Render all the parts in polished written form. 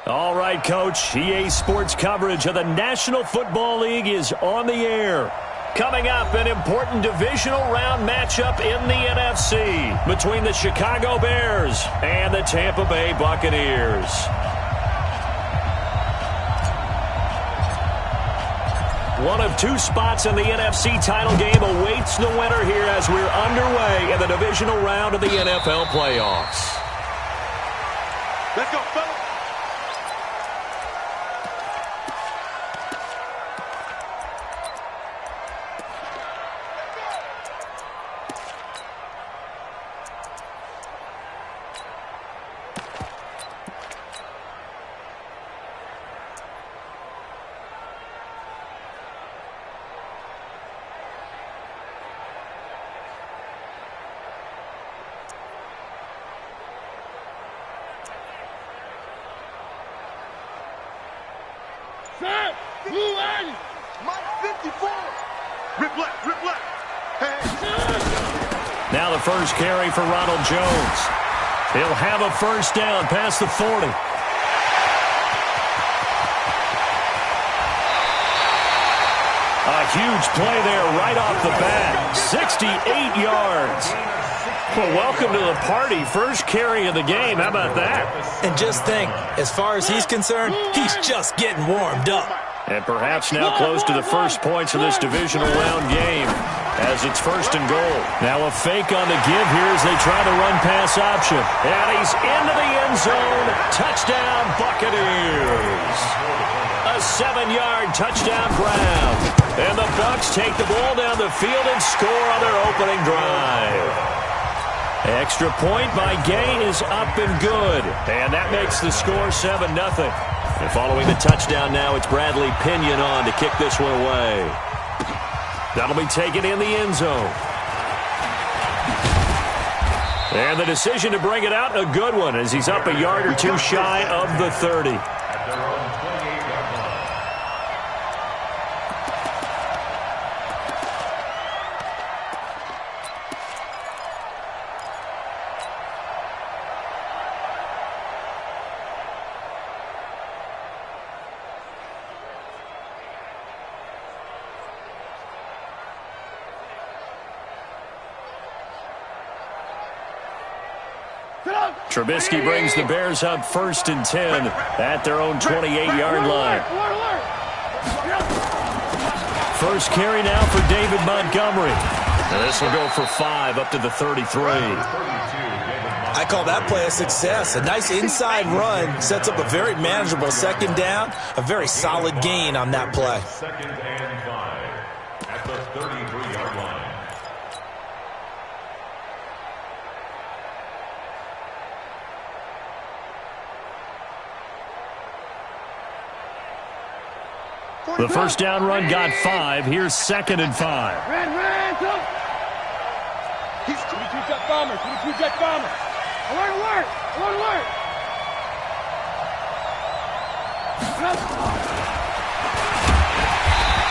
All right, Coach. EA Sports coverage of the National Football League is on the air. Coming up, an important divisional round matchup in the NFC between the Chicago Bears and the Tampa Bay Buccaneers. One of two spots in the NFC title game awaits the winner here as we're underway in the divisional round of the NFL playoffs. Let's go, fellas. Set, blue end. Mike 54. Rip left, rip left. Hey. Now the first carry for Ronald Jones. He'll have a first down past the 40. A huge play there right off the bat. 68 yards. Well, welcome to the party. First carry of the game. How about that? And just think, as far as he's concerned, he's just getting warmed up. And perhaps now close to the first points of this divisional round game as it's first and goal. Now a fake on the give here as they try the run-pass option. And he's into the end zone. Touchdown, Buccaneers. A 7-yard touchdown grab. And the Bucs take the ball down the field and score on their opening drive. Extra point by Gay is up and good. And that makes the score 7-0. And following the touchdown now, it's Bradley Pinion on to kick this one away. That'll be taken in the end zone. And the decision to bring it out, a good one, as he's up a yard or two shy of the 30. Trubisky brings the Bears up 1st and 10 at their own 28-yard line. First carry now for David Montgomery. And this will go for 5 up to the 33. I call that play a success. A nice inside run sets up a very manageable second down. A very solid gain on that play. Second and 5 at the 33-yard line. The first down run got 5. Here's 2nd and 5. Red, go. He's 22 jet bomber, 22 jet bomber. Alert.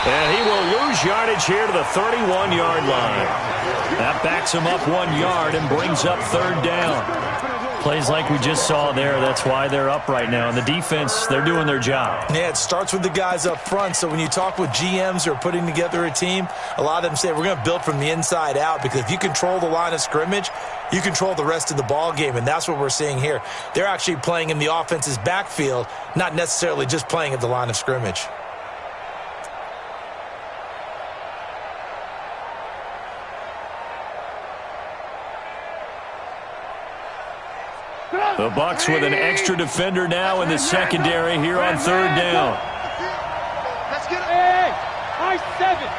And he will lose yardage here to the 31-yard line. That backs him up 1 yard and brings up 3rd down. Plays like we just saw there, that's why they're up right now. And the defense, they're doing their job. Yeah, it starts with the guys up front. So when you talk with GMs who are putting together a team, a lot of them say we're going to build from the inside out, because if you control the line of scrimmage, you control the rest of the ball game, and that's what we're seeing here. They're actually playing in the offense's backfield, not necessarily just playing at the line of scrimmage. The Bucs with an extra defender now in the secondary here on 3rd down. Let's get it. Hey, I-7.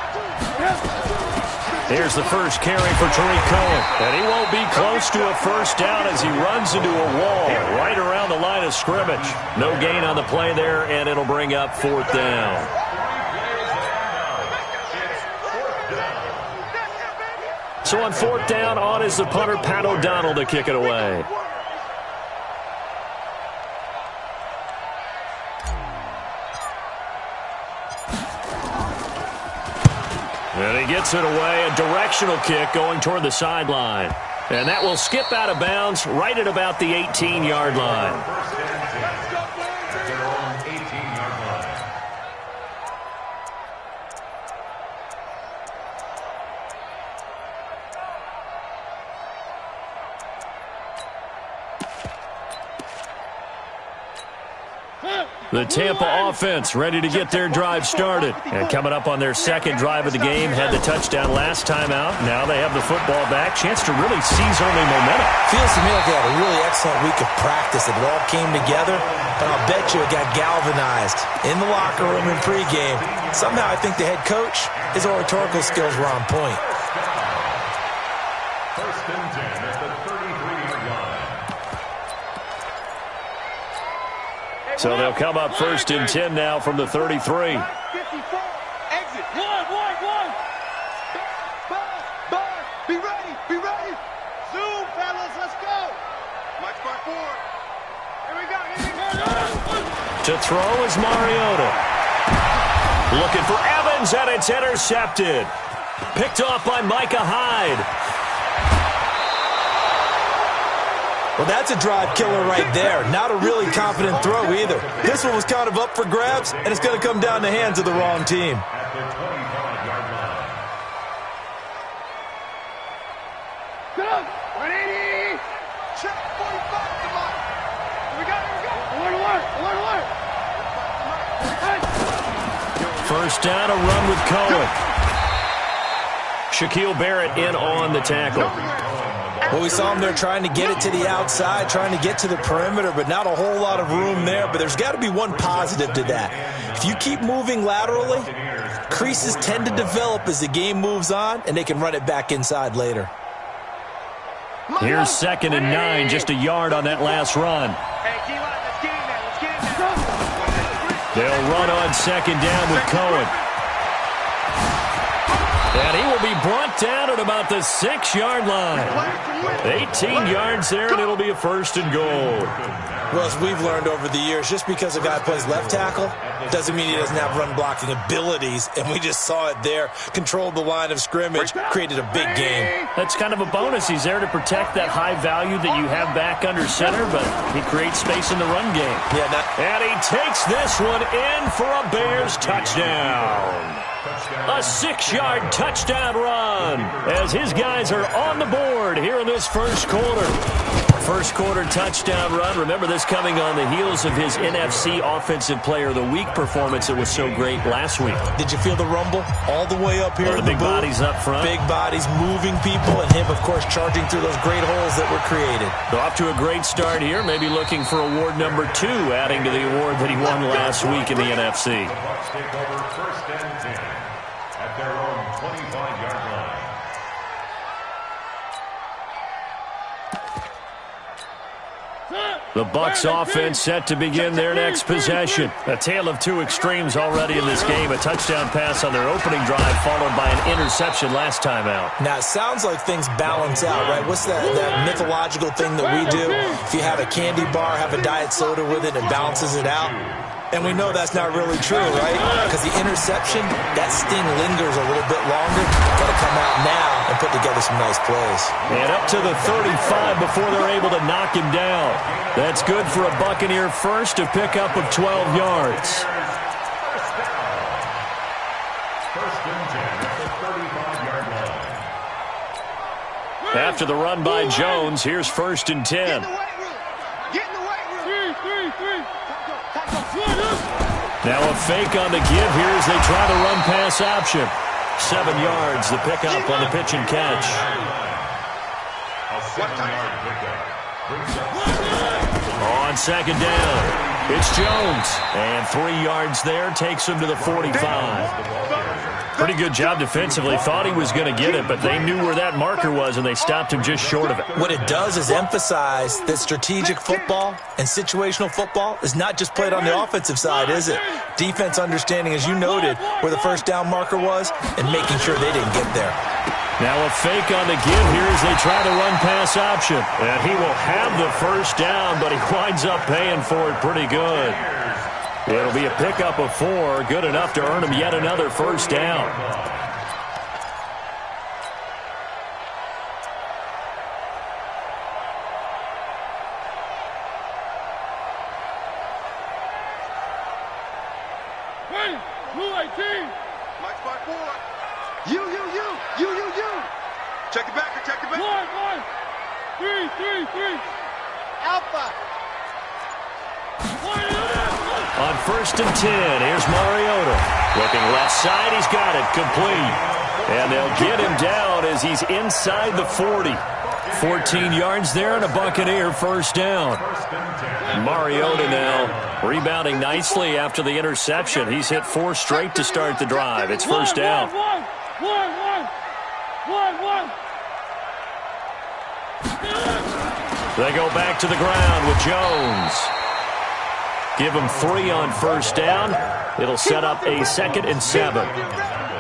Here's the first carry for Tariq Cohen. And he won't be close to a first down as he runs into a wall right around the line of scrimmage. No gain on the play there, and it'll bring up 4th down. So on 4th down, on is the punter, Pat O'Donnell, to kick it away. And he gets it away, a directional kick going toward the sideline. And that will skip out of bounds right at about the 18-yard line. The Tampa offense ready to get their drive started. And coming up on their second drive of the game, had the touchdown last time out. Now they have the football back. Chance to really seize early momentum. Feels to me like they had a really excellent week of practice. It all came together, and I'll bet you it got galvanized in the locker room in pregame. Somehow I think the head coach, his oratorical skills were on point. First and 10 at the 33-yard line. So they'll come up first and 10 now from the 33. 54. Exit. One. Ball. Be ready. Zoom, fellas. Let's go. March by 4. Here we go. To throw is Mariota. Looking for Evans, and it's intercepted. Picked off by Micah Hyde. Well, that's a drive killer right there. Not a really confident throw either. This one was kind of up for grabs, and it's going to come down the hands of the wrong team. At the 25-yard line. Get up. 180. Check 45. Come on. Here we go. Alert. First down, a run with Cohen. Shaquille Barrett in on the tackle. Well, we saw him there trying to get it to the outside, trying to get to the perimeter, but not a whole lot of room there. But there's got to be one positive to that. If you keep moving laterally, creases tend to develop as the game moves on, and they can run it back inside later. Here's 2nd and 9, just a yard on that last run. Hey, D-line, let's get in there. They'll run on 2nd down with Cohen. And he will be brought down at about the 6-yard line. 18 yards there, and it'll be a first and goal. Well, as we've learned over the years, just because a guy plays left tackle doesn't mean he doesn't have run-blocking abilities, and we just saw it there. Controlled the line of scrimmage, created a big game. That's kind of a bonus. He's there to protect that high value that you have back under center, but he creates space in the run game. And he takes this one in for a Bears touchdown. A 6-yard touchdown run as his guys are on the board here in this first quarter. First quarter touchdown run. Remember this coming on the heels of his NFC Offensive Player of the Week performance that was so great last week. Did you feel the rumble all the way up here? The big bodies up front. Big bodies moving people, and him, of course, charging through those great holes that were created. So off to a great start here. Maybe looking for award number 2, adding to the award that he won last week in the NFC. Bucs take over first and 10 at their own 25-yard line. The Bucs offense set to begin their next possession. A tale of two extremes already in this game. A touchdown pass on their opening drive followed by an interception last time out. Now, it sounds like things balance out, right? What's that mythological thing that we do? If you have a candy bar, have a diet soda with it, it balances it out. And we know that's not really true, right? Because the interception, that sting lingers a little bit longer. Got to come out now and put together some nice plays. And up to the 35 before they're able to knock him down. That's good for a Buccaneer first, a pickup of 12 yards. First and 10 at the 35-yard line. After the run by Jones, here's first and 10. Get in the weight room. Three. Now a fake on the give here as they try to run pass option. 7 yards, the pickup on the pitch and catch. A 7-yard pickup. Brings up On second down, it's Jones. And 3 yards there takes him to the 45. Pretty good job defensively. Thought he was going to get it, but they knew where that marker was, and they stopped him just short of it. What it does is emphasize that strategic football and situational football is not just played on the offensive side, is it? Defense understanding, as you noted, where the first down marker was and making sure they didn't get there. Now a fake on the give here as they try to run pass option. And he will have the first down, but he winds up paying for it pretty good. It'll be a pickup of 4, good enough to earn him yet another first down. Hey, 218. March by 4. You. Check it back. One. Three. Alpha. On 1st and 10, here's Mariota. Looking left side, he's got it, complete. And they'll get him down as he's inside the 40. 14 yards there and a Buccaneer first down. Mariota now rebounding nicely after the interception. He's hit 4 straight to start the drive. It's first down. They go back to the ground with Jones. Give him 3 on first down. It'll set up a 2nd and 7.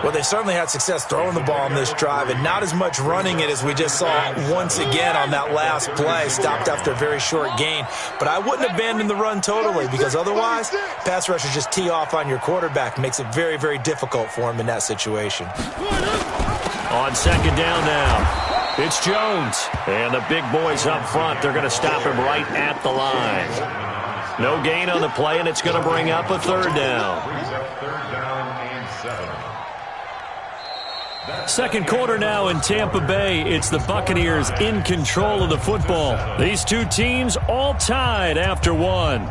Well, they certainly had success throwing the ball on this drive, and not as much running it as we just saw once again on that last play. Stopped after a very short gain. But I wouldn't abandon the run totally, because otherwise, pass rushers just tee off on your quarterback. Makes it very, very difficult for him in that situation. On 2nd down now, it's Jones. And the big boys up front, they're going to stop him right at the line. No gain on the play, and it's going to bring up a 3rd down. Second quarter now in Tampa Bay. It's the Buccaneers in control of the football. These two teams all tied after 1.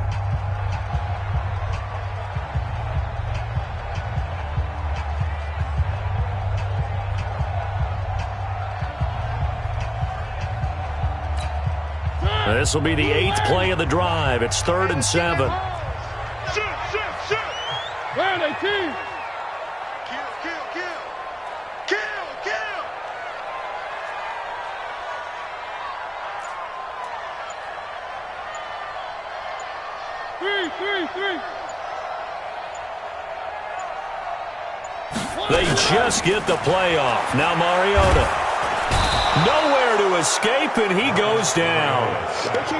This will be the 8th play of the drive. It's 3rd and 7. Round 18. Kill. Three. They just get the play off. Now Mariota. Nowhere to escape, and he goes down.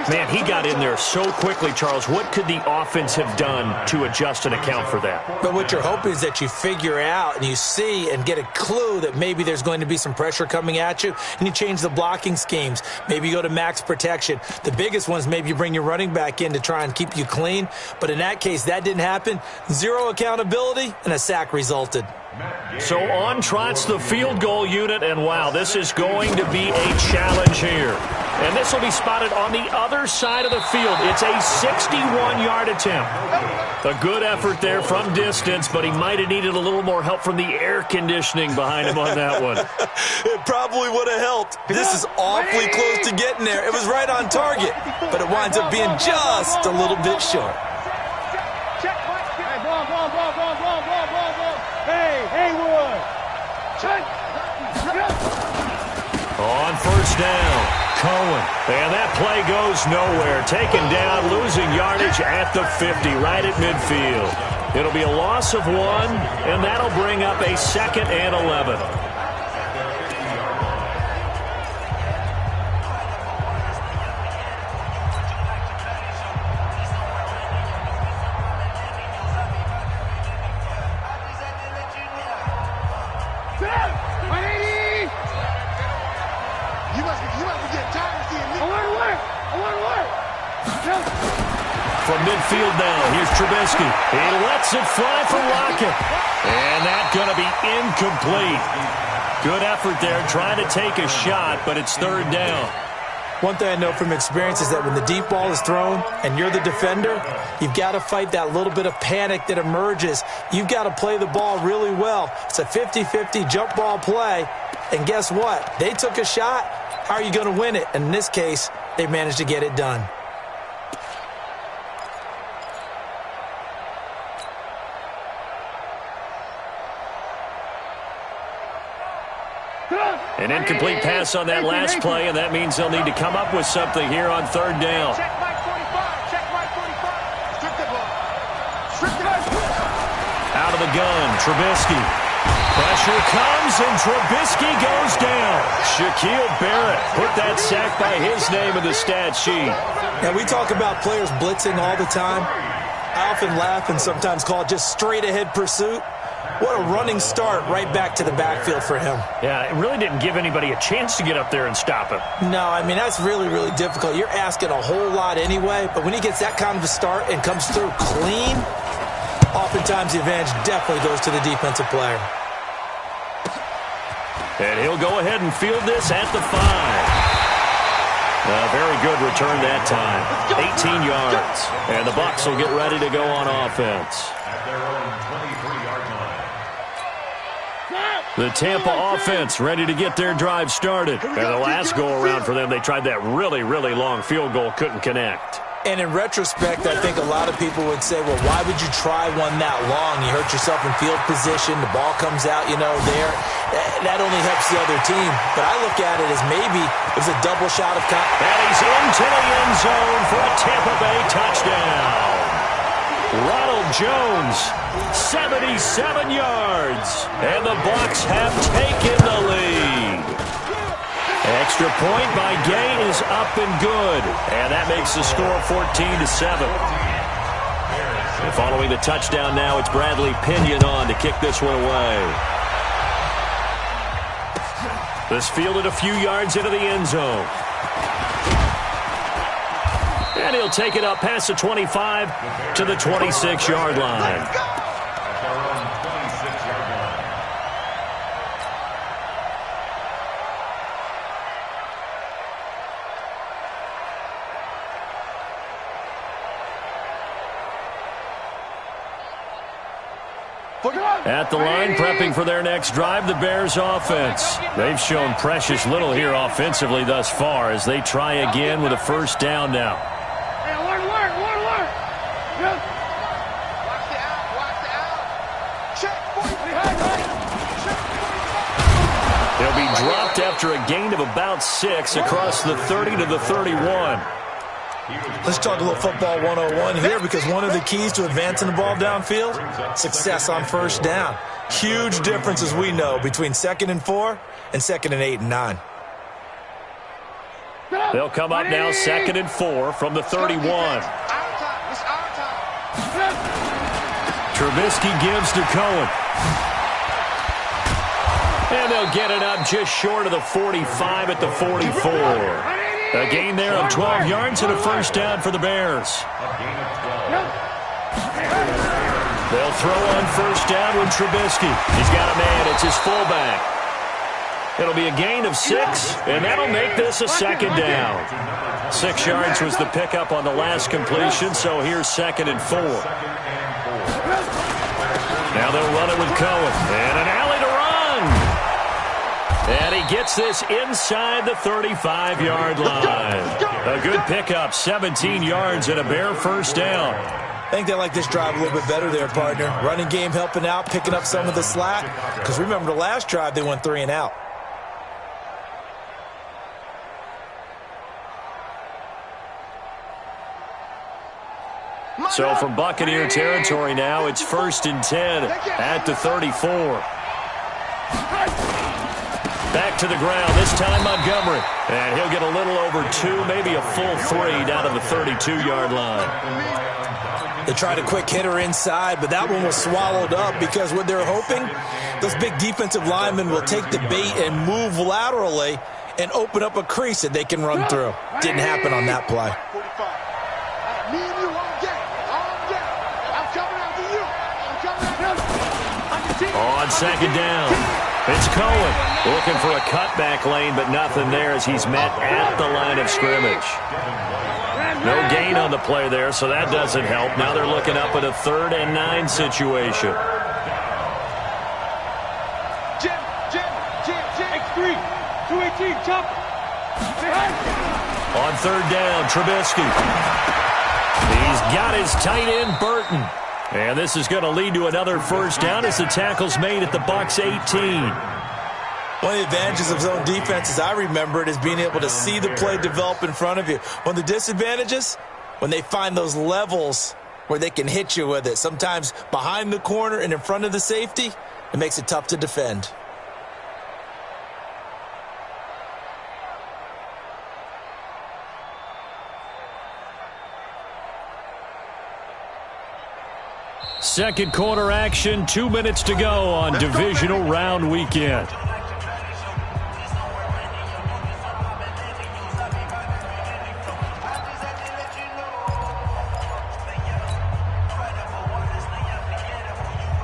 Man, he got in there so quickly, Charles. What could the offense have done to adjust and account for that? But what you're hoping is that you figure out and you see and get a clue that maybe there's going to be some pressure coming at you, and you change the blocking schemes. Maybe you go to max protection. The biggest one is maybe you bring your running back in to try and keep you clean. But in that case, that didn't happen. 0 accountability, and a sack resulted. So on trots the field goal unit, and wow, this is going to be a challenge here. And this will be spotted on the other side of the field. It's a 61-yard attempt. A good effort there from distance, but he might have needed a little more help from the air conditioning behind him on that one. It probably would have helped. This is awfully close to getting there. It was right on target, but it winds up being just a little bit short. Haywood. On first down, Cohen. And that play goes nowhere. Taken down, losing yardage at the 50, right at midfield. It'll be a loss of 1, and that'll bring up a 2nd and 11. From midfield now, here's Trubisky. He lets it fly for Lockett. And that's going to be incomplete. Good effort there, trying to take a shot, but it's 3rd down. One thing I know from experience is that when the deep ball is thrown and you're the defender, you've got to fight that little bit of panic that emerges. You've got to play the ball really well. It's a 50-50 jump ball play. And guess what? They took a shot. How are you going to win it? And in this case, they managed to get it done. An incomplete pass on that last play, and that means they'll need to come up with something here on 3rd down. Check Mike 45. Check Mike 45. Strip the ball. Strip the ball. Out of the gun, Trubisky. Pressure comes, and Trubisky goes down. Shaquille Barrett put that sack by his name in the stat sheet. And we talk about players blitzing all the time. I often laugh and sometimes call it just straight-ahead pursuit. What a running start right back to the backfield for him. Yeah, it really didn't give anybody a chance to get up there and stop him. No, I mean, that's really, really difficult. You're asking a whole lot anyway, but when he gets that kind of a start and comes through clean, oftentimes the advantage definitely goes to the defensive player. And he'll go ahead and field this at the 5. Very good return that time. 18 yards. And the Bucs will get ready to go on offense. At their own 23-yard line. The Tampa offense ready to get their drive started. And the last go-around for them, they tried that really, really long field goal, couldn't connect. And in retrospect, I think a lot of people would say, well, why would you try one that long? You hurt yourself in field position. The ball comes out, there. That only helps the other team. But I look at it as maybe it was a double shot of And he's into the end zone for a Tampa Bay touchdown. Ronald Jones, 77 yards. And the Bucs have taken the lead. Extra point by Gay is up and good. And that makes the score 14-7. Following the touchdown now, it's Bradley Pinion on to kick this one away. This fielded a few yards into the end zone. And he'll take it up past the 25 to the 26-yard line. At the line, prepping for their next drive, the Bears offense. They've shown precious little here offensively thus far as they try again with a first down now. Hey, alert. Yep. Watch the out. Check. They'll be dropped after a gain of about 6 across the 30 to the 31. Let's talk a little football 101 here, because one of the keys to advancing the ball downfield, success on first down. Huge difference, as we know, between 2nd and 4 and 2nd and 8 and 9. They'll come up now 2nd and 4 from the 31. Trubisky gives to Cohen. And they'll get it up just short of the 45 at the 44. A gain there of 12 yards and a first down for the Bears. They'll throw on first down with Trubisky. He's got a man. It's his fullback. It'll be a gain of 6, and that'll make this a second down. 6 yards was the pickup on the last completion, so here's 2nd and 4. Now they'll run it with Cohen. And an alley to run. And he gets this inside the 35-yard line. A good pickup, 17 yards and a Bear first down. I think they like this drive a little bit better there, partner. Running game helping out, picking up some of the slack. Because remember the last drive, they went 3 and out. So from Buccaneer territory now, it's 1st and 10 at the 34. Back to the ground, this time Montgomery. And he'll get a little over 2, maybe a full 3 down to the 32-yard line. They tried a quick hitter inside, but that one was swallowed up because what they're hoping, those big defensive linemen will take the bait and move laterally and open up a crease that they can run through. Didn't happen on that play. Me and you all day. I'm coming after you. On 2nd down, it's Cohen looking for a cutback lane, but nothing there as he's met at the line of scrimmage. No gain on the play there, so that doesn't help. Now they're looking up at a 3rd and 9 situation. Jim. X3. 218. Chop. On 3rd down, Trubisky. He's got his tight end, Burton. And this is going to lead to another first down as the tackle's made at the Bucs 18. One of the advantages of zone defense, as I remember it, is being able to see the play develop in front of you. One of the disadvantages, when they find those levels where they can hit you with it. Sometimes behind the corner and in front of the safety, it makes it tough to defend. Second quarter action, 2 minutes to go on divisional round weekend.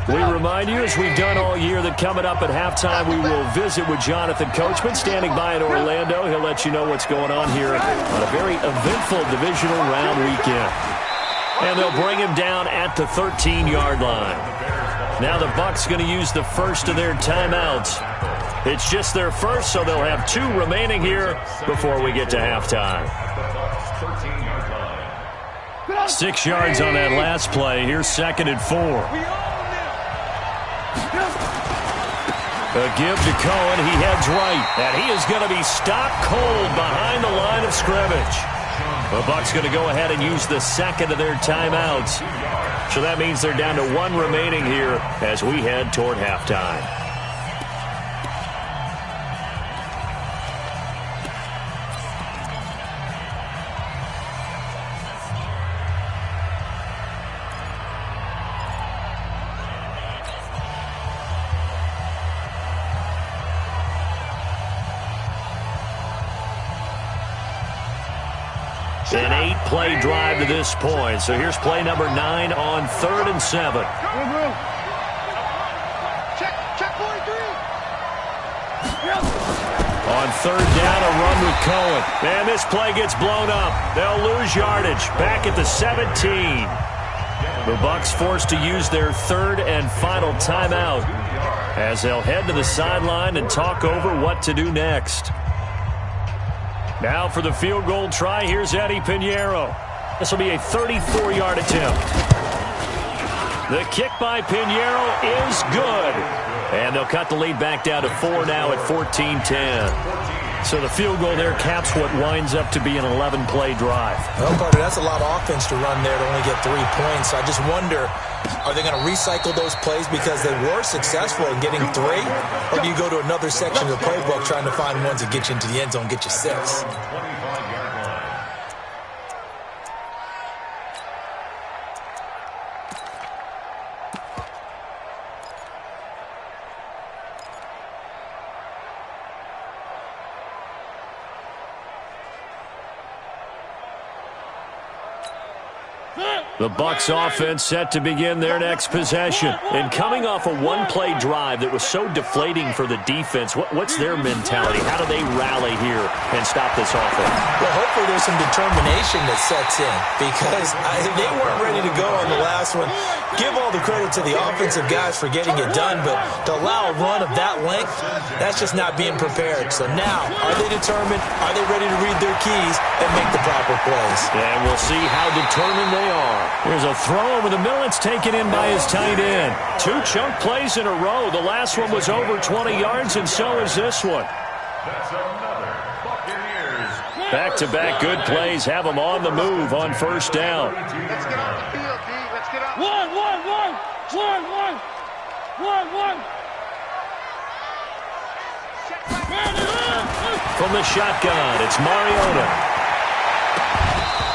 We remind you, as we've done all year, that coming up at halftime, we will visit with Jonathan Coachman, standing by in Orlando. He'll let you know what's going on here on a very eventful divisional round weekend. And they'll bring him down at the 13-yard line. Now the Bucs going to use the first of their timeouts. It's just their first, so they'll have 2 remaining here before we get to halftime. 6 yards on that last play. Here's 2nd and 4. A give to Cohen. He heads right. And he is going to be stopped cold behind the line of scrimmage. The Bucs going to go ahead and use the second of their timeouts. So that means they're down to 1 remaining here as we head toward halftime. An 8-play drive to this point. So here's play number 9 on 3rd and 7. Check 43. On 3rd down, a run with Cohen. And this play gets blown up. They'll lose yardage. Back at the 17. The Bucs forced to use their 3rd and final timeout as they'll head to the sideline and talk over what to do next. Now for the field goal try, here's Eddie Pinheiro. This will be a 34-yard attempt. The kick by Pinheiro is good. And they'll cut the lead back down to 4 now at 14-10. So the field goal there caps what winds up to be an 11-play drive. Well, Carter, that's a lot of offense to run there to only get 3 points. So I just wonder, are they going to recycle those plays because they were successful in getting 3? Or do you go to another section of the playbook trying to find ones that get you into the end zone and get you 6? The Bucs offense set to begin their next possession. And coming off a 1-play drive that was so deflating for the defense, what's their mentality? How do they rally here and stop this offense? Well, hopefully there's some determination that sets in because they weren't ready to go on the last one. Give all the credit to the offensive guys for getting it done, but to allow a run of that length, that's just not being prepared. So now, are they determined? Are they ready to read their keys and make the proper plays? And we'll see how determined they are. Here's a throw over the middle. It's taken in by his tight end. 2 chunk plays in a row. The last one was over 20 yards, and so is this one. That's another Buccaneers. Back-to-back good plays have them on the move on 1st down. Let's get off the field, D. Let's get off. One. From the shotgun, it's Mariota.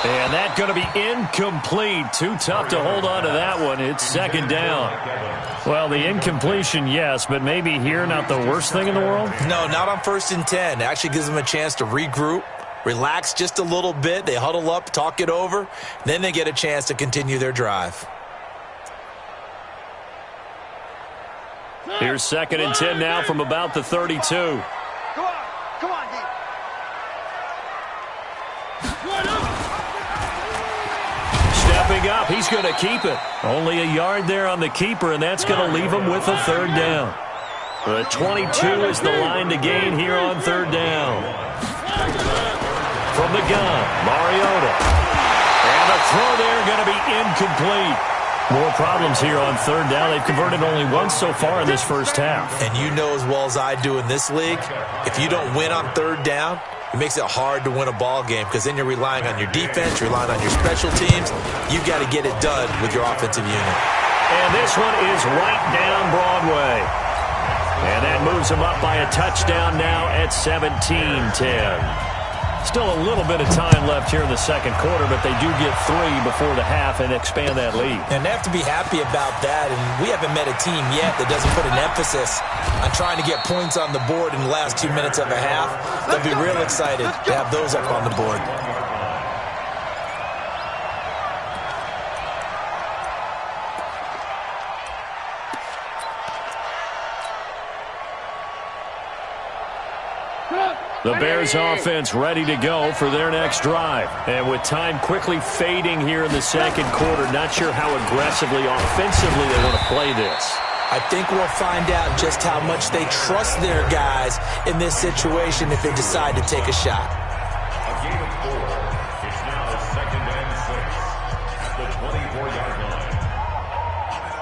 And that's going to be incomplete. Too tough to hold on to that one. It's 2nd down. Well, the incompletion, yes, but maybe here not the worst thing in the world? No, not on 1st and 10. It actually gives them a chance to regroup, relax just a little bit. They huddle up, talk it over. Then they get a chance to continue their drive. Here's 2nd and 10 now from about the 32. Come on, D. Stepping up, he's going to keep it. Only a yard there on the keeper, and that's going to leave him with a 3rd down. The 22 is the line to gain here on 3rd down. From the gun, Mariota. And the throw there going to be incomplete. More problems here on 3rd down. They've converted only once so far in this first half. And you know as well as I do in this league, if you don't win on 3rd down, it makes it hard to win a ball game because then you're relying on your defense, you're relying on your special teams. You've got to get it done with your offensive unit. And this one is right down Broadway. And that moves them up by a touchdown now at 17-10. Still a little bit of time left here in the 2nd quarter, but they do get 3 before the half and expand that lead. And they have to be happy about that, and we haven't met a team yet that doesn't put an emphasis on trying to get points on the board in the last 2 minutes of a half. They'll be real excited to have those up on the board. The Bears offense ready to go for their next drive. And with time quickly fading here in the second quarter, not sure how aggressively, offensively they want to play this. I think we'll find out just how much they trust their guys in this situation if they decide to take a shot. A gain of 4. It's now 2nd and 6 at the 24-yard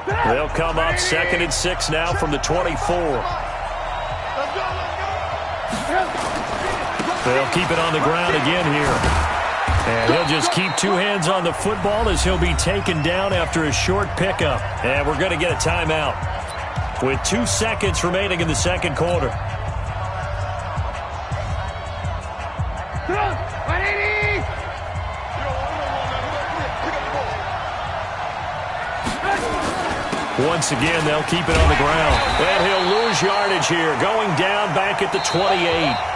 line. They'll come up 2nd and 6 now from the 24. They'll keep it on the ground again here. And he'll just keep 2 hands on the football as he'll be taken down after a short pickup. And we're going to get a timeout with 2 seconds remaining in the second quarter. Once again, they'll keep it on the ground. And he'll lose yardage here, going down back at the 28.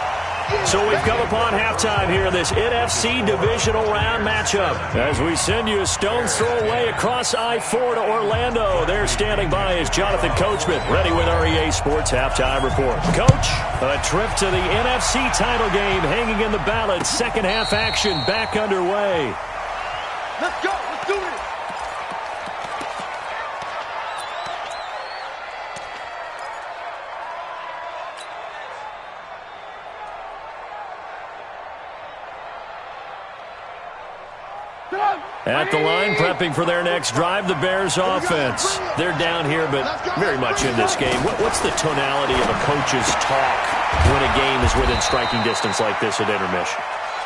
So we've come upon halftime here in this NFC divisional round matchup. As we send you a stone's throw away across I-4 to Orlando. There standing by is Jonathan Coachman, ready with our EA Sports Halftime Report. Coach, a trip to the NFC title game hanging in the balance. Second half action back underway. Let's go. Let's do it. At the line, prepping for their next drive, the Bears offense. They're down here, but very much in this game. What's the tonality of a coach's talk when a game is within striking distance like this at intermission?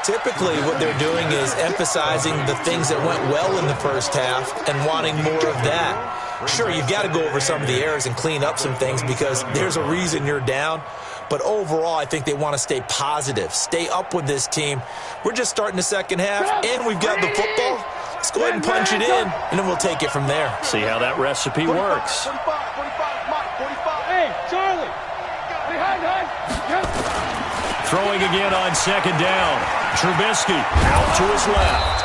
Typically, what they're doing is emphasizing the things that went well in the first half and wanting more of that. Sure, you've got to go over some of the errors and clean up some things because there's a reason you're down. But overall, I think they want to stay positive, stay up with this team. We're just starting the second half, and we've got the football. Let's go ahead and punch it in, and then we'll take it from there. See how that recipe works. 45, Mike, 45. Hey, Charlie. Behind. Throwing again on second down. Trubisky out to his left.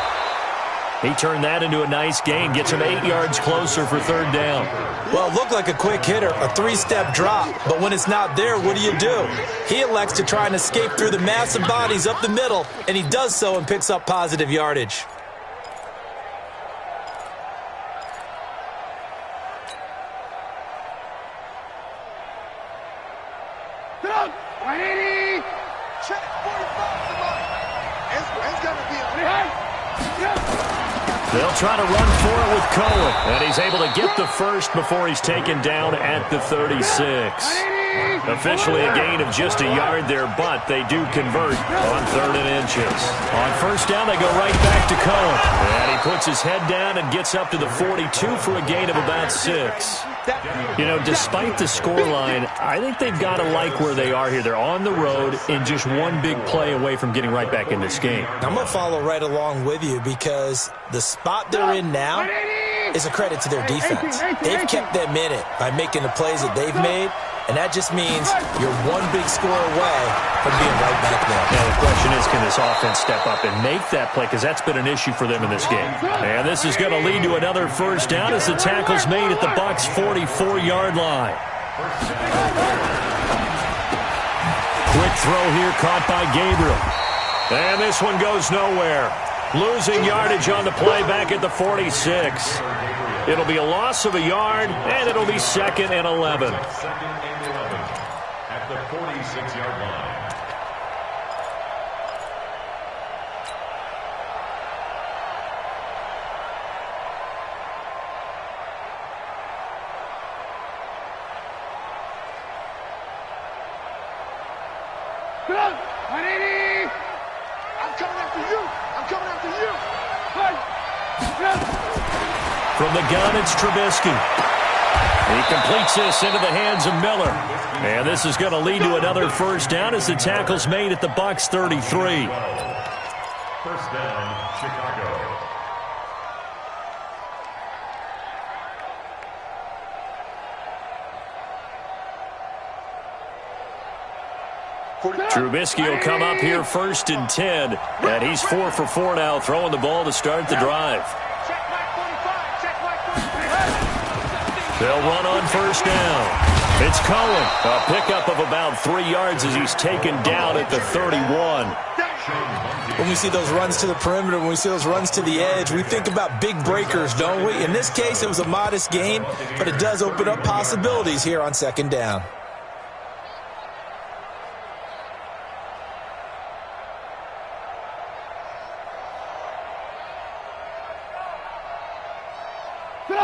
He turned that into a nice gain, gets him 8 yards closer for third down. Well, it looked like a quick hitter, a 3-step drop, but when it's not there, what do? He elects to try and escape through the massive bodies up the middle, and he does so and picks up positive yardage. Check 45. It's got to be They'll try to run for it with Cohen, and he's able to get the first before he's taken down at the 36. Officially a gain of just a yard there, but they do convert on 3rd and inches. On first down, they go right back to Cohen, and he puts his head down and gets up to the 42 for a gain of about 6. You know, despite the scoreline, I think they've got to like where they are here. They're on the road and just one big play away from getting right back in this game. I'm going to follow right along with you because the spot they're in now is a credit to their defense. They've kept them in it by making the plays that they've made, and that just means you're one big score away from being right back there. Now the question is, can this offense step up and make that play? Because that's been an issue for them in this game. And this is going to lead to another first down as the tackle's made at the Bucs' 44-yard line. Quick throw here caught by Gabriel. And this one goes nowhere. Losing yardage on the play back at the 46. It'll be a loss of a yard, and it'll be 2nd and 11. 2nd and 11 at the 46-yard line. I'm coming after you. I'm coming after you. From the gun, it's Trubisky. He completes this into the hands of Miller. And this is going to lead to another first down as the tackle's made at the Bucs' 33. First down, Chicago. Trubisky will come up here 1st and 10. And he's 4 for 4 now, throwing the ball to start the drive. Check Mike 45. Check Mike 45. They'll run on first down. It's Cohen. A pickup of about 3 yards as he's taken down at the 31. When we see those runs to the perimeter, when we see those runs to the edge, we think about big breakers, don't we? In this case, it was a modest gain, but it does open up possibilities here on second down.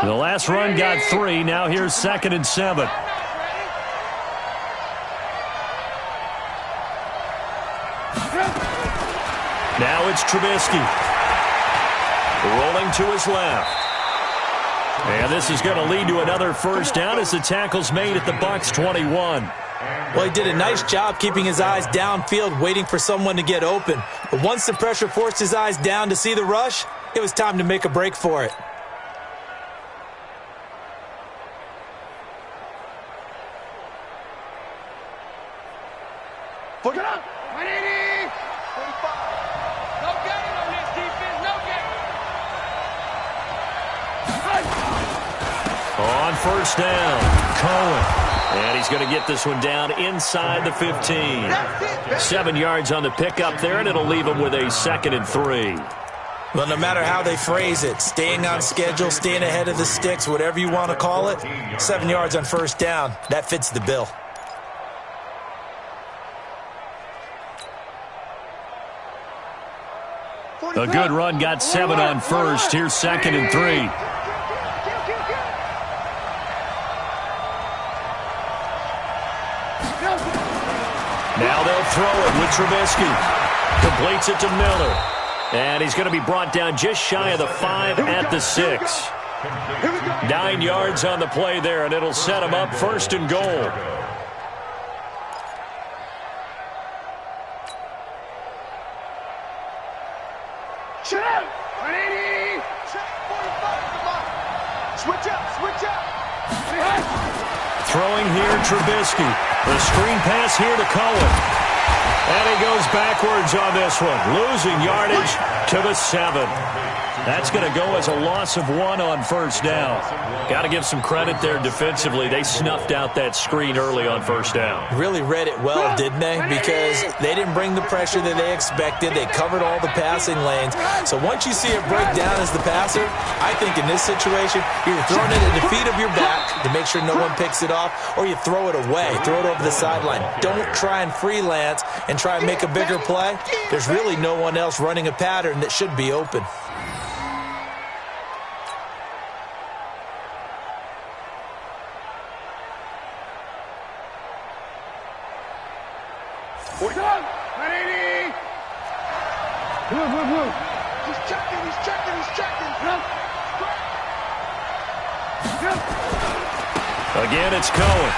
The last run got 3. Now here's 2nd and 7. Now it's Trubisky. Rolling to his left. And this is going to lead to another first down as the tackle's made at the Bucs 21. Well, he did a nice job keeping his eyes downfield, waiting for someone to get open. But once the pressure forced his eyes down to see the rush, it was time to make a break for it. Get up! 180! 45. No gain on this defense, no gain. On first down, Cohen. And he's going to get this one down inside the 15. 7 yards on the pickup there, and it'll leave him with a 2nd and 3. Well, no matter how they phrase it, staying on schedule, staying ahead of the sticks, whatever you want to call it, 7 yards on first down, that fits the bill. A good run got 7 on first. Here's 2nd and 3. Now they'll throw it with Trubisky. Completes it to Miller. And he's going to be brought down just shy of the 5 at the 6. 9 yards on the play there, and it'll set him up 1st and goal. Shut up! 180! Check 45, come on! Switch up, switch up! Throwing here, Trubisky. The screen pass here to Cohen. And he goes backwards on this one. Losing yardage to the 7. That's going to go as a loss of 1 on first down. Got to give some credit there defensively. They snuffed out that screen early on first down. Really read it well, didn't they? Because they didn't bring the pressure that they expected. They covered all the passing lanes. So once you see it break down as the passer, I think in this situation, you're throwing it at the feet of your back to make sure no one picks it off, or you throw it away, throw it over the sideline. Don't try and freelance and try and make a bigger play. There's really no one else running a pattern that should be open. He's checking, he's checking, he's checking. Again, it's Cohen.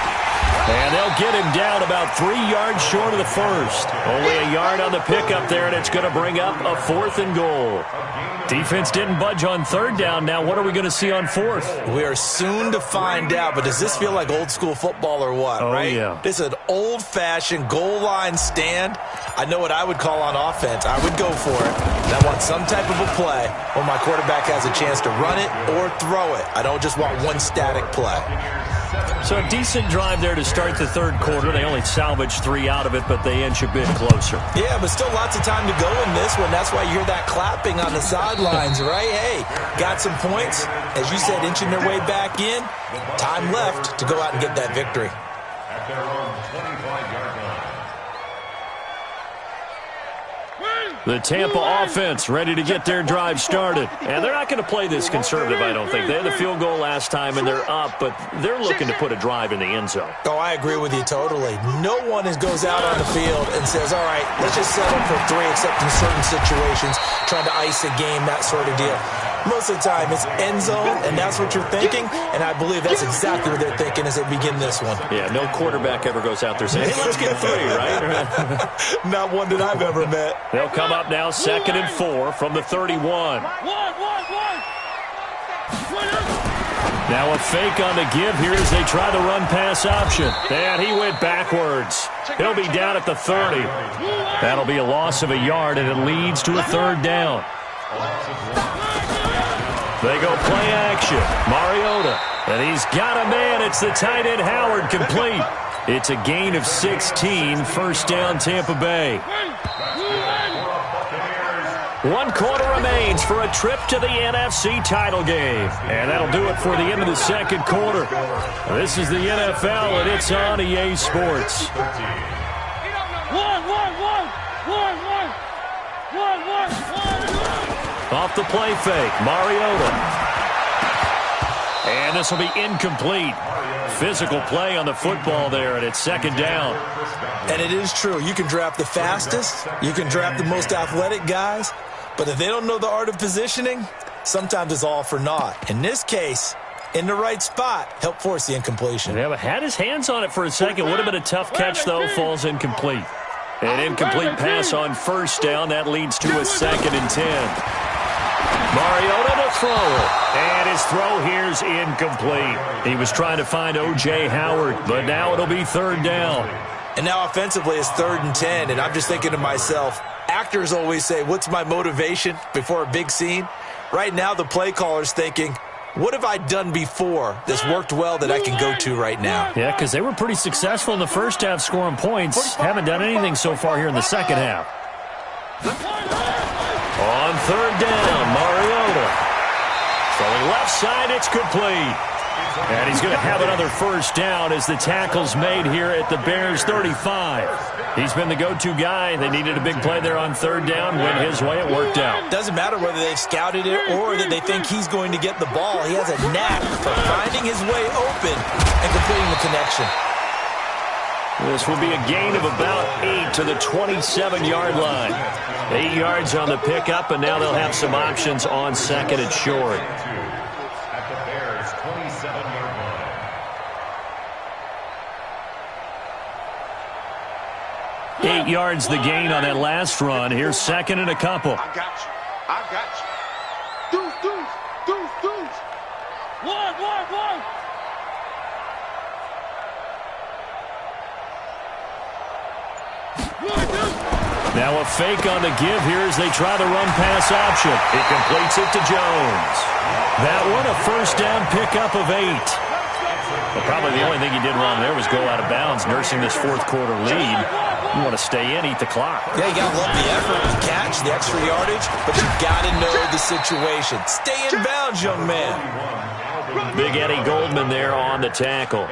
And they'll get him down about 3 yards short of the first. Only a yard on the pickup there, and it's going to bring up a 4th and goal. Defense didn't budge on 3rd down. Now what are we going to see on 4th? We are soon to find out, but does this feel like old school football or what, right? Yeah. This is an old-fashioned goal line stand. I know what I would call on offense. I would go for it. And I want some type of a play where my quarterback has a chance to run it or throw it. I don't just want one static play. So a decent drive there to start the 3rd quarter. They only salvaged 3 out of it, but they inch a bit closer. Yeah, but still lots of time to go in this one. That's why you hear that clapping on the sidelines, right? Hey, got some points. As you said, inching their way back in. Time left to go out and get that victory. At their own 25-yard line. The Tampa offense ready to get their drive started. And they're not going to play this conservative, I don't think. They had the field goal last time, and they're up, but they're looking to put a drive in the end zone. Oh, I agree with you totally. No one goes out on the field and says, all right, let's just settle for 3, except in certain situations, trying to ice a game, that sort of deal. Most of the time, it's end zone, and that's what you're thinking, and I believe that's exactly what they're thinking as they begin this one. Yeah, no quarterback ever goes out there saying, hey, let's get 3, right? Not one that I've ever met. They'll come up now 2nd and 4 from the 31. Now a fake on the give here as they try the run-pass option. And he went backwards. He'll be down at the 30. That'll be a loss of a yard, and it leads to a 3rd down. They go play action. Mariota. And he's got a man. It's the tight end Howard, complete. It's a gain of 16. First down, Tampa Bay. 1 quarter remains for a trip to the NFC title game. And that'll do it for the end of the second quarter. This is the NFL, and it's on EA Sports. Off the play fake, Mariota. And this will be incomplete. Physical play on the football there, and it's second down. And it is true. You can draft the fastest. You can draft the most athletic guys. But if they don't know the art of positioning, sometimes it's all for naught. In this case, in the right spot, help force the incompletion. Yeah, but had his hands on it for a second. Would have been a tough catch, though. Falls incomplete. An incomplete pass on first down. That leads to a 2nd and 10. Mariota to throw. And his throw here's incomplete. He was trying to find O.J. Howard, but now it'll be 3rd down. And now offensively it's 3rd and 10, and I'm just thinking to myself, actors always say, what's my motivation before a big scene? Right now the play caller's thinking, what have I done before that's worked well that I can go to right now? Yeah, because they were pretty successful in the first half scoring points. Haven't done anything so far here in the second half. On 3rd down, Mariota. Throwing left side, it's complete. And he's going to have another first down as the tackle's made here at the Bears' 35. He's been the go-to guy. They needed a big play there on 3rd down. Went his way. It worked out. Doesn't matter whether they've scouted it or that they think he's going to get the ball. He has a knack for finding his way open and completing the connection. This will be a gain of about 8 to the 27-yard line. 8 yards on the pickup, and now they'll have some options on 2nd and short. At the Bears' 27-yard line. 8 yards the gain on that last run. Here's 2nd and a couple. I got you. I got you. Deuce. 1. Now a fake on the give here as they try the run-pass option. It completes it to Jones. That one, a first down pickup of 8. Well, probably the only thing he did wrong there was go out of bounds, nursing this 4th quarter lead. You want to stay in, eat the clock. Yeah, you got to love the effort, the catch, the extra yardage, but you got to know the situation. Stay in bounds, young man. Big Eddie Goldman there on the tackle.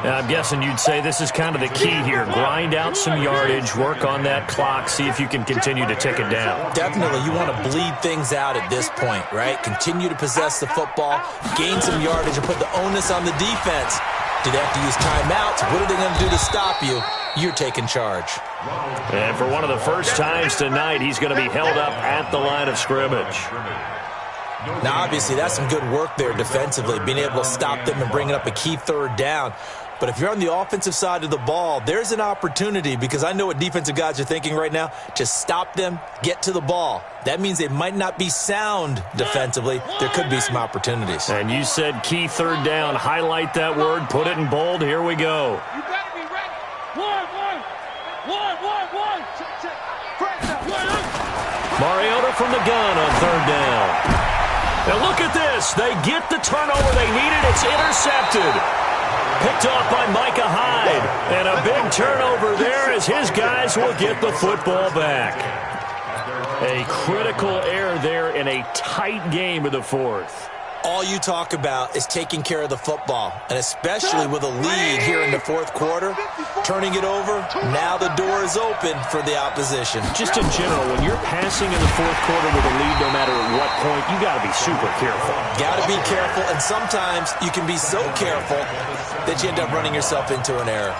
Now, I'm guessing you'd say this is kind of the key here. Grind out some yardage, work on that clock, see if you can continue to tick it down. Definitely. You want to bleed things out at this point, right? Continue to possess the football, gain some yardage, and put the onus on the defense. Do they have to use timeouts? What are they going to do to stop you? You're taking charge. And for one of the first times tonight, he's going to be held up at the line of scrimmage. Now, obviously, that's some good work there defensively, being able to stop them and bringing up a key 3rd down. But if you're on the offensive side of the ball, there's an opportunity, because I know what defensive guys are thinking right now. Just stop them, get to the ball. That means they might not be sound defensively. There could be some opportunities. And you said key 3rd down. Highlight that word. Put it in bold. Here we go. You better be ready. One. Mariota from the gun on 3rd down. Now look at this. They get the turnover they needed. It's intercepted. Picked off by Micah Hyde. And a big turnover there as his guys will get the football back. A critical error there in a tight game of the 4th. All you talk about is taking care of the football, and especially with a lead here in the 4th quarter, turning it over, now the door is open for the opposition. Just in general, when you're passing in the 4th quarter with a lead, no matter at what point, you got to be super careful. Got to be careful, and sometimes you can be so careful that you end up running yourself into an error.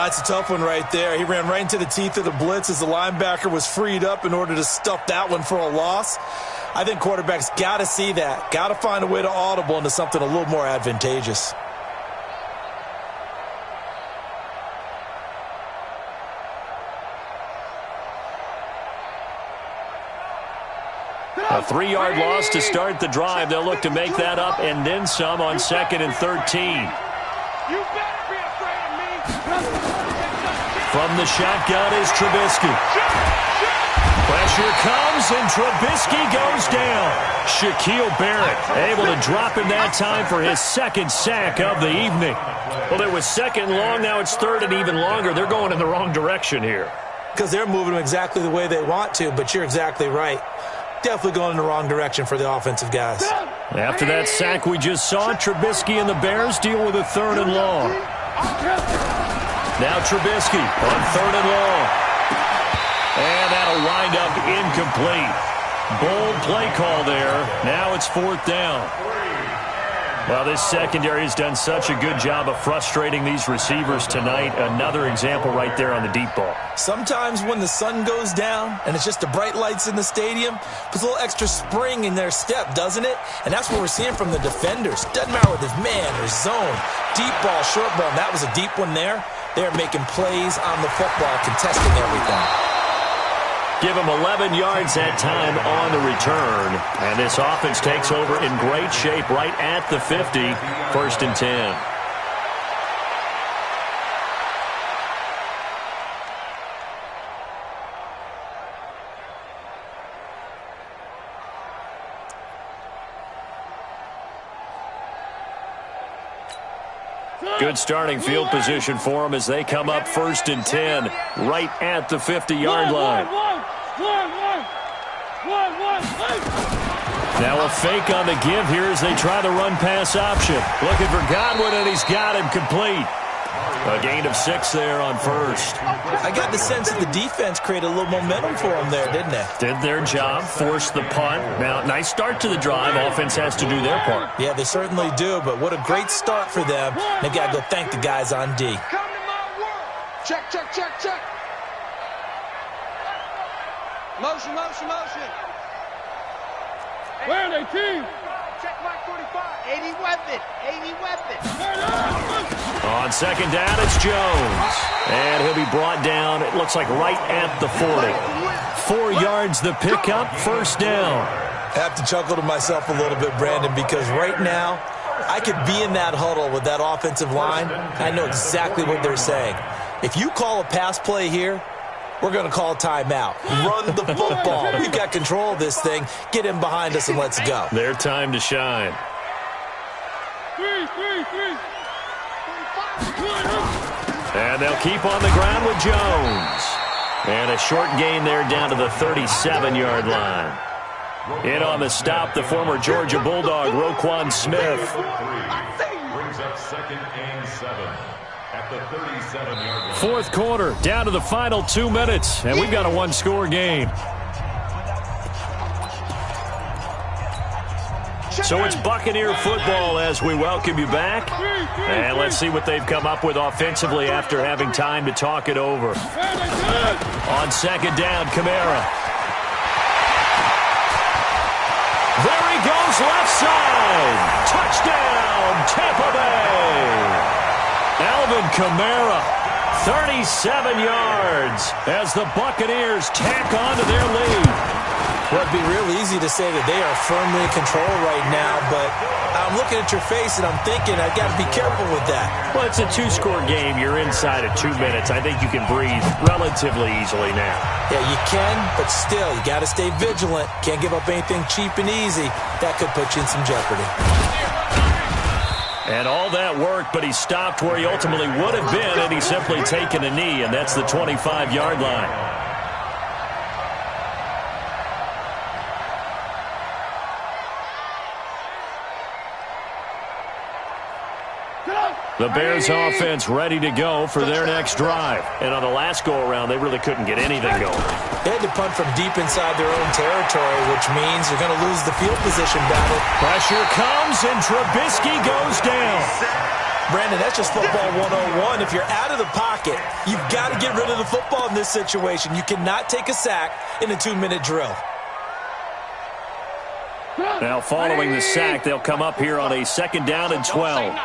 It's a tough one right there. He ran right into the teeth of the blitz as the linebacker was freed up in order to stuff that one for a loss. I think quarterbacks got to see that. Got to find a way to audible into something a little more advantageous. A 3-yard loss to start the drive. They'll look to make that up and then some on 2nd and 13. You better be afraid of me. From the shotgun is Trubisky. Pressure comes, and Trubisky goes down. Shaquille Barrett able to drop him that time for his second sack of the evening. Well, it was second long. Now it's third and even longer. They're going in the wrong direction here. Because they're moving them exactly the way they want to, but you're exactly right. Definitely going in the wrong direction for the offensive guys. After that sack we just saw, Trubisky and the Bears deal with a third and long. Now Trubisky on third and long. And that'll wind up incomplete. Bold play call there. Now it's fourth down. Well, this secondary has done such a good job of frustrating these receivers tonight. Another example right there on the deep ball. Sometimes when the sun goes down and it's just the bright lights in the stadium, puts a little extra spring in their step, doesn't it? And that's what we're seeing from the defenders. Doesn't matter whether it's man or zone, deep ball, short ball. And that was a deep one there. They're making plays on the football, contesting everything. Give him 11 yards that time on the return. And this offense takes over in great shape right at the 50. First and 10. Good starting field position for them as they come up first and 10 right at the 50-yard line. Now a fake on the give here as they try the run-pass option. Looking for Godwin, and he's got him complete. A gain of 6 there on first. I got the sense that the defense created a little momentum for them there, didn't they? Did their job, forced the punt. Now, nice start to the drive. Offense has to do their part. Yeah, they certainly do, but what a great start for them. They got to go thank the guys on D. Come to my world. Check, check, check, check. Motion, motion, motion. Where are they, team? Check Mike 45. 80 weapon. 80 weapon. On second down, it's Jones. And he'll be brought down, it looks like right at the 40. 4 yards the pickup, first down. I have to chuckle to myself a little bit, Brandon, because right now I could be in that huddle with that offensive line. I know exactly what they're saying. If you call a pass play here, we're going to call timeout. Run the football. We've got control of this thing. Get in behind us and let's go. Their time to shine. And they'll keep on the ground with Jones. And a short gain there down to the 37-yard line. In on the stop, the former Georgia Bulldog, Roquan Smith. Brings up second and 7 at the 37-yard line. Fourth quarter, down to the final 2 minutes, and we've got a one-score game. So it's Buccaneer football as we welcome you back. And let's see what they've come up with offensively after having time to talk it over. On second down, Kamara. There he goes, left side. Touchdown, Tampa Bay. Alvin Kamara, 37 yards as the Buccaneers tack on to their lead. Well, it'd be real easy to say that they are firmly in control right now, but I'm looking at your face and I'm thinking I've got to be careful with that. Well, it's a two-score game. You're inside of 2 minutes. I think you can breathe relatively easily now. Yeah, you can, but still, you got to stay vigilant. Can't give up anything cheap and easy. That could put you in some jeopardy. And all that work, but he stopped where he ultimately would have been, and he's simply taken a knee, and that's the 25-yard line. The Bears offense ready to go for their next drive. And on the last go-around, they really couldn't get anything going. They had to punt from deep inside their own territory, which means they're going to lose the field position battle. Pressure comes, and Trubisky goes down. Brandon, that's just football 101. If you're out of the pocket, you've got to get rid of the football in this situation. You cannot take a sack in a 2-minute drill. Now, following the sack, they'll come up here on a second down and 12.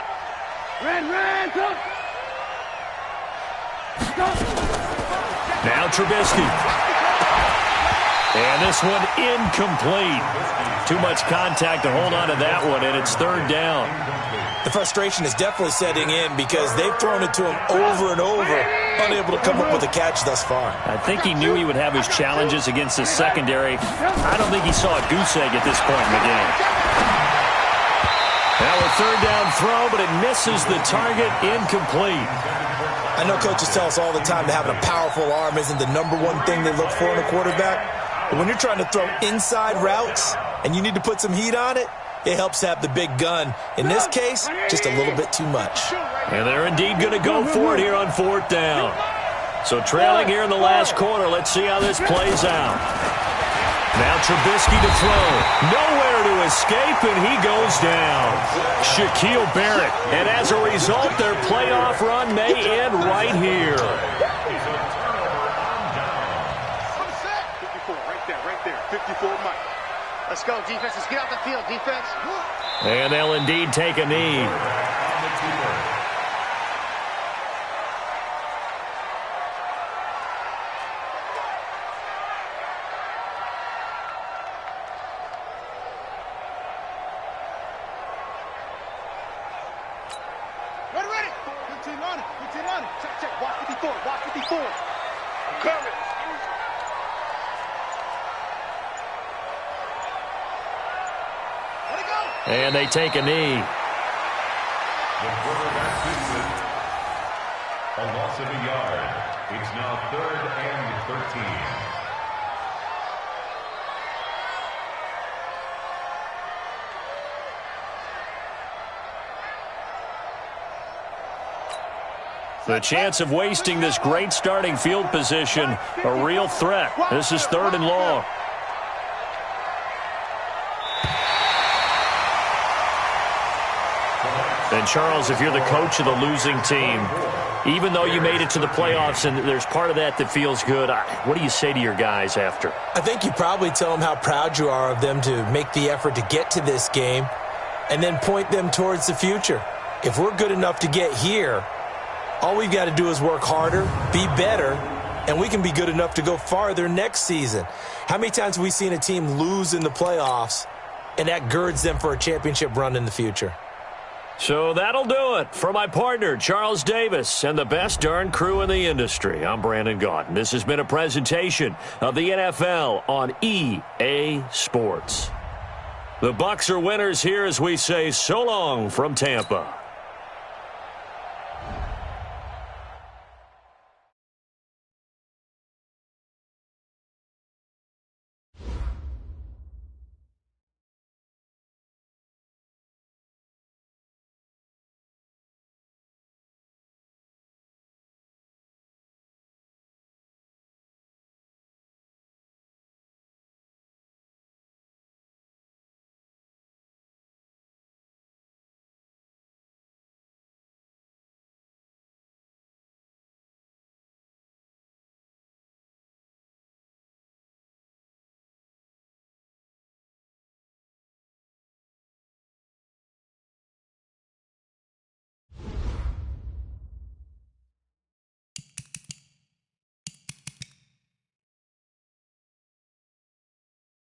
Now Trubisky. And this one incomplete. Too much contact to hold on to that one, and it's third down. The frustration is definitely setting in because they've thrown it to him over and over, unable to come up with a catch thus far. I think he knew he would have his challenges against the secondary. I don't think he saw a goose egg at this point in the game. Now a third down throw, but it misses the target, incomplete. I know coaches tell us all the time that having a powerful arm isn't the number one thing they look for in a quarterback. But when you're trying to throw inside routes and you need to put some heat on it, it helps to have the big gun. In this case, just a little bit too much. And they're indeed going to go for it here on fourth down. So trailing here in the last quarter, let's see how this plays out. Now Trubisky to throw. Nowhere to escape, and he goes down. Shaquille Barrett. And as a result, their playoff run may end right here. 54, right there. 54, Mike. Let's go, defense. Let's get out the field, defense. And they'll indeed take a knee. Ready. 15 on it. Check. Watch 54. I'm coming. Let it go. And they take a knee. The quarterback gets it. A loss of a yard. It's now 3rd and 13. The chance of wasting this great starting field position, a real threat. This is 3rd and long. And Charles, if you're the coach of the losing team, even though you made it to the playoffs and there's part of that that feels good, what do you say to your guys after? I think you probably tell them how proud you are of them to make the effort to get to this game and then point them towards the future. If we're good enough to get here, all we've got to do is work harder, be better, and we can be good enough to go farther next season. How many times have we seen a team lose in the playoffs, and that girds them for a championship run in the future? So that'll do it for my partner, Charles Davis, and the best darn crew in the industry. I'm Brandon Gaudin. This has been a presentation of the NFL on EA Sports. The Bucs are winners here as we say so long from Tampa.